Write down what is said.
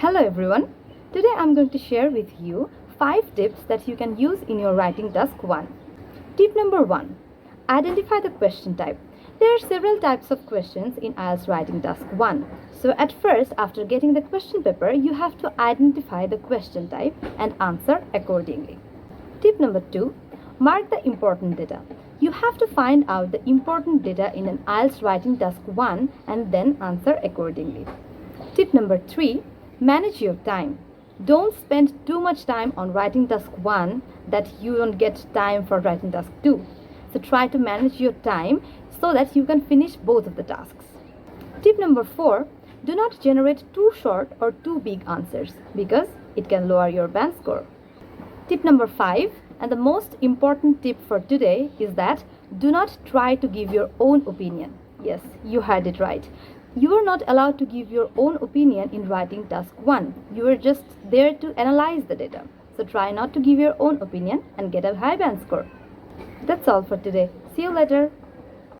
Hello everyone. Today I'm going to share with you 5 tips that you can use in your writing task 1. Tip number 1. Identify the question type. There are several types of questions in IELTS writing task 1. So at first, after getting the question paper, you have to identify the question type and answer accordingly. Tip number 2. Mark the important data. You have to find out the important data in an IELTS writing task 1 and then answer accordingly. Tip number 3. Manage your time. Don't spend too much time on writing task 1 that you don't get time for writing task 2. So try to manage your time so that you can finish both of the tasks. Tip number 4. Do not generate too short or too big answers because it can lower your band score. Tip number 5, and the most important tip for today, is that do not try to give your own opinion. Yes, you heard it right. You are not allowed to give your own opinion in writing task 1. You are just there to analyze the data. So try not to give your own opinion and get a high band score. That's all for today. See you later.